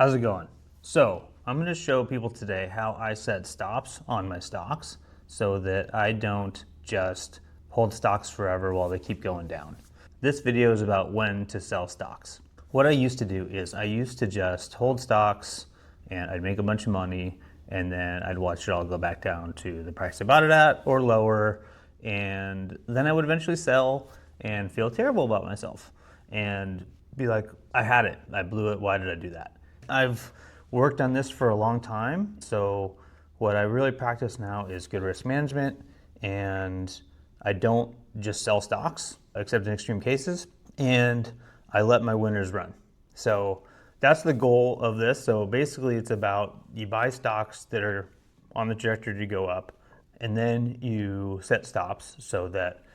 How's it going? So I'm going to show people today how I set stops on my stocks so that I don't just hold stocks forever while they keep going down. This video is about when to sell stocks. What I used to do is I used to just hold stocks and I'd make a bunch of money and then I'd watch it all go back down to the price I bought it at or lower, and then I would eventually sell and feel terrible about myself and be like, I had it, I blew it, why did I do that? I've worked on this for a long time, so what I really practice now is good risk management, and I don't just sell stocks, except in extreme cases, and I let my winners run. So that's the goal of this. So basically it's about you buy stocks that are on the trajectory to go up, and then you set stops so that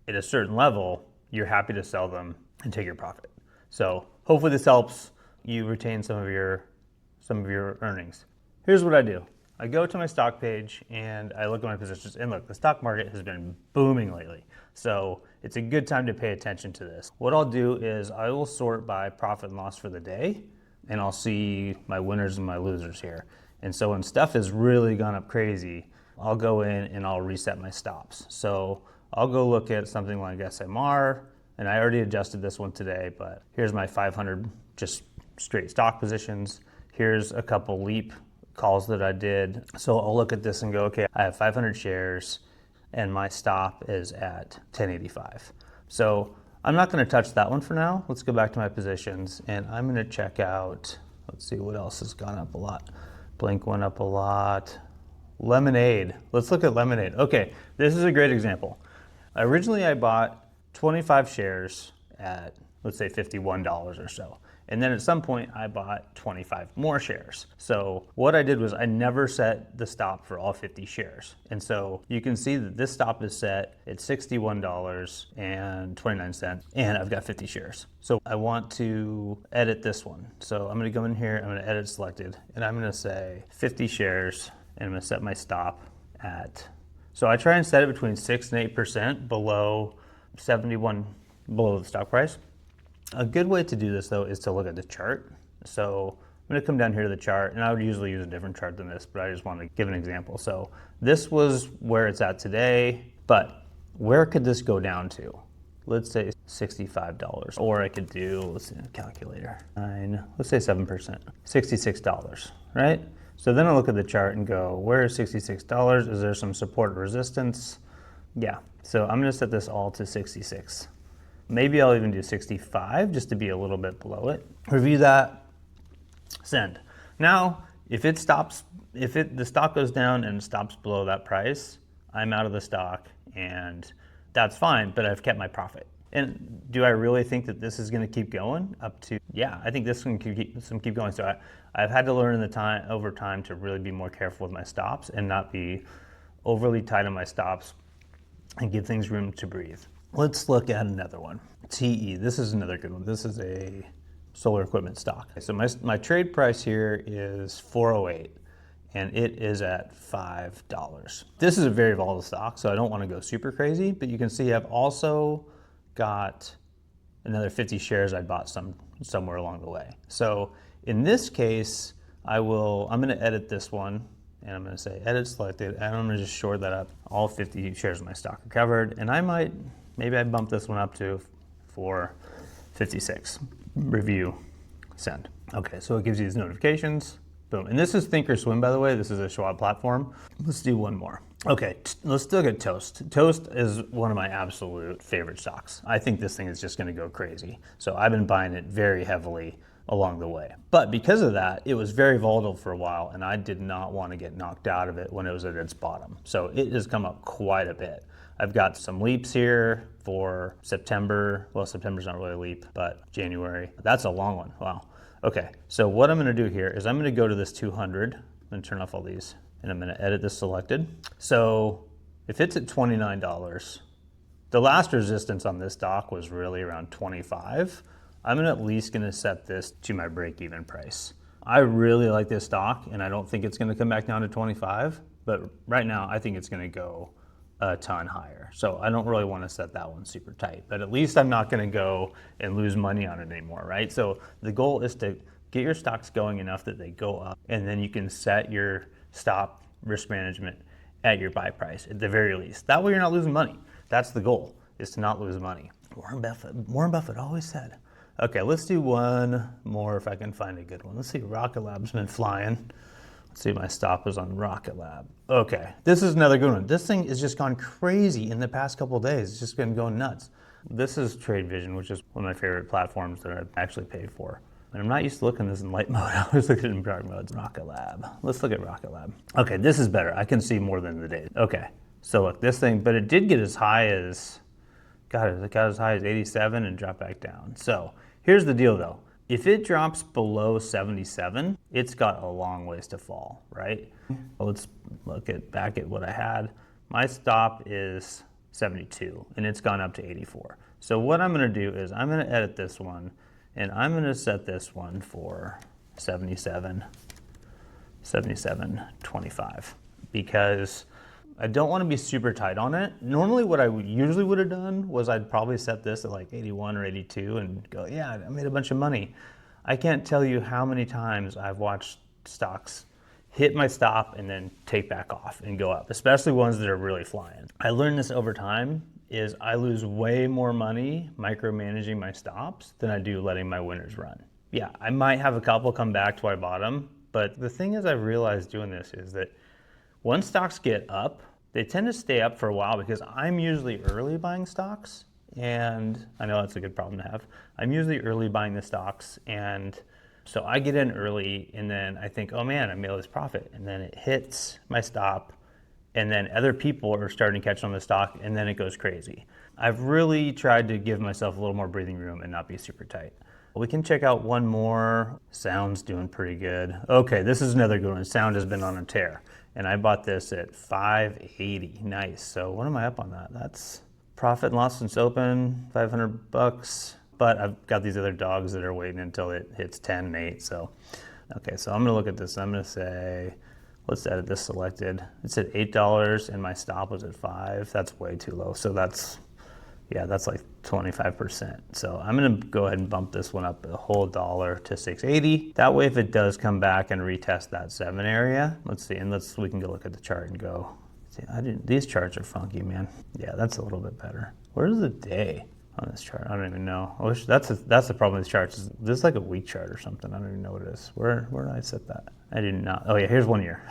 at a certain level, you're happy to sell them and take your profit. So hopefully this helps you retain some of your earnings. Here's what I do. I go to my stock page and I look at my positions, and look, the stock market has been booming lately. So it's a good time to pay attention to this. What I'll do is I will sort by profit and loss for the day, and I'll see my winners and my losers here. And so when stuff has really gone up crazy, I'll go in and I'll reset my stops. So I'll go look at something like SMR, and I already adjusted this one today, but here's my 500 just straight stock positions. Here's a couple leap calls that I did. So I'll look at this and go, okay, I have 500 shares and my stop is at 1085. So I'm not going to touch that one for now. Let's go back to my positions and I'm going to check out, let's see what else has gone up a lot. Blink went up a lot. Lemonade. Let's look at Lemonade. Okay, this is a great example. Originally I bought 25 shares at, let's say, $51 or so. And then at some point I bought 25 more shares. So what I did was I never set the stop for all 50 shares. And so you can see that this stop is set at $61.29, and I've got 50 shares. So I want to edit this one. So I'm gonna go in here, I'm gonna edit selected, and I'm gonna say 50 shares, and I'm gonna set my stop at, so I try and set it between 6 and 8% below 71, below the stock price. A good way to do this though is to look at the chart. So I'm going to come down here to the chart, and I would usually use a different chart than this, but I just want to give an example. So this was where it's at today, but where could this go down to? Let's say $65, or I could do, let's see, calculator, let's say 7%, $66, right? So then I look at the chart and go, where is $66? Is there some support or resistance? Yeah, so I'm going to set this all to 66. Maybe I'll even do 65 just to be a little bit below it. Review that, send. Now, if the stock goes down and stops below that price, I'm out of the stock, and that's fine, but I've kept my profit. And do I really think that this is going to keep going up to? Yeah, I think this can keep going. So I've had to learn over time to really be more careful with my stops and not be overly tight on my stops and give things room to breathe. Let's look at another one. TE, this is another good one. This is a solar equipment stock. So my trade price here is 408, and it is at $5. This is a very volatile stock, so I don't want to go super crazy, but you can see I've also got another 50 shares I bought somewhere along the way. So in this case, I'm going to edit this one, and I'm going to say edit selected, and I'm going to just short that up. All 50 shares of my stock are covered, and maybe I bump this one up to 456. Review, send. Okay, so it gives you these notifications. Boom. And this is Think or Swim, by the way. This is a Schwab platform. Let's do one more. Okay, let's look at Toast. Toast is one of my absolute favorite stocks. I think this thing is just going to go crazy. So I've been buying it very heavily along the way. But because of that, it was very volatile for a while, and I did not want to get knocked out of it when it was at its bottom. So it has come up quite a bit. I've got some leaps here for September. Well, September's not really a leap, but January. That's a long one. Wow. Okay, so what I'm going to do here is I'm going to go to this 200. I'm going to turn off all these, and I'm going to edit this selected. So if it's at $29, the last resistance on this stock was really around 25. I'm at least going to set this to my break-even price. I really like this stock, and I don't think it's going to come back down to 25, but right now I think it's going to go a ton higher. So I don't really want to set that one super tight, but at least I'm not going to go and lose money on it anymore, right? So the goal is to Get your stocks going enough that they go up, and then you can set your stop risk management at your buy price at the very least. That way you're not losing money. That's the goal, is to not lose money. Warren Buffett always said. Okay, let's do one more if I can find a good one. Let's see, RocketLab's been flying. Let's see, my stop was on RocketLab. Okay, this is another good one. This thing has just gone crazy in the past couple of days. It's just been going nuts. This is Tradevision, which is one of my favorite platforms that I've actually paid for. And I'm not used to looking at this in light mode. I always look at it in dark mode. RocketLab. Let's look at RocketLab. Okay, this is better. I can see more than the days. Okay, so look, this thing, but it did get as high as, it got as high as 87 and dropped back down. So here's the deal though. If it drops below 77, it's got a long ways to fall, right? Well, let's look back at what I had. My stop is 72 and it's gone up to 84. So what I'm gonna do is I'm gonna edit this one and I'm gonna set this one for 77.25 because I don't want to be super tight on it. Normally what I usually would have done was I'd probably set this at like 81 or 82 and go, yeah, I made a bunch of money. I can't tell you how many times I've watched stocks hit my stop and then take back off and go up, especially ones that are really flying. I learned this over time is I lose way more money micromanaging my stops than I do letting my winners run. Yeah, I might have a couple come back to where I bought them, but the thing is I've realized doing this is that once stocks get up, they tend to stay up for a while because I'm usually early buying stocks, and I know that's a good problem to have. I'm usually early buying the stocks, and so I get in early and then I think, oh man, I made all this profit, and then it hits my stop, and then other people are starting to catch on the stock, and then it goes crazy. I've really tried to give myself a little more breathing room and not be super tight. We can check out one more. Sound's doing pretty good. Okay, this is another good one. Sound has been on a tear. And I bought this at 580. Nice. So what am I up on that? That's profit and loss since open, 500 bucks. But I've got these other dogs that are waiting until it hits 10 and 8. So, okay, so I'm gonna look at this. I'm gonna say, let's edit this selected. It's at $8 and my stop was at 5. That's way too low. So that's like 25%. So I'm gonna go ahead and bump this one up a whole $1 to 680. That way, if it does come back and retest that 7 area, let's see, and we can go look at the chart and go, see, these charts are funky, man. Yeah, that's a little bit better. Where's the day on this chart? I don't even know. I wish that's the problem with these charts. This is like a week chart or something. I don't even know what it is. Where did I set that? I did not. Oh yeah, here's 1 year.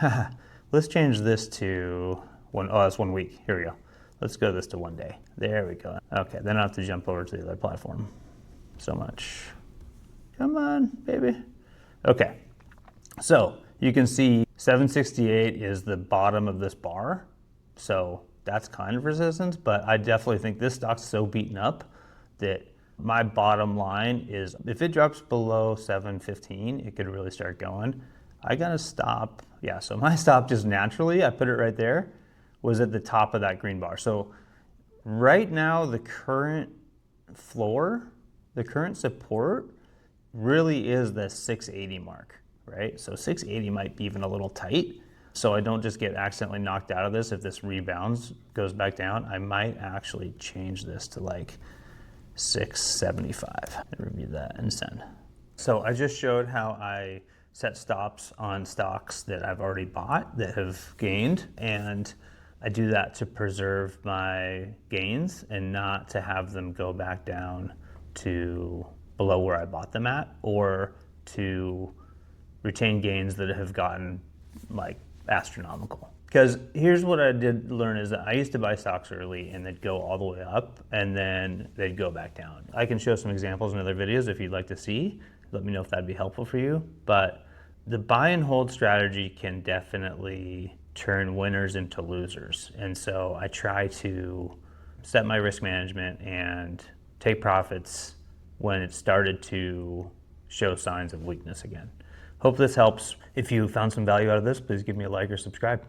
Let's change this to that's 1 week. Here we go. Let's go this to 1 day. There we go. Okay, then I have to jump over to the other platform. So much. Come on, baby. Okay, so you can see 768 is the bottom of this bar. So that's kind of resistance, but I definitely think this stock's so beaten up that my bottom line is if it drops below 715, it could really start going. I gotta stop. Yeah, so my stop just naturally, I put it right there, was at the top of that green bar. So right now, the current floor, the current support really is the 680 mark, right? So 680 might be even a little tight. So I don't just get accidentally knocked out of this. If this rebounds, goes back down, I might actually change this to like 675 and review that and send. So I just showed how I set stops on stocks that I've already bought that have gained, and I do that to preserve my gains and not to have them go back down to below where I bought them at, or to retain gains that have gotten like astronomical. Because here's what I did learn is that I used to buy stocks early and they'd go all the way up and then they'd go back down. I can show some examples in other videos if you'd like to see. Let me know if that'd be helpful for you. But the buy and hold strategy can definitely turn winners into losers. And so I try to set my risk management and take profits when it started to show signs of weakness again. Hope this helps. If you found some value out of this, please give me a like or subscribe.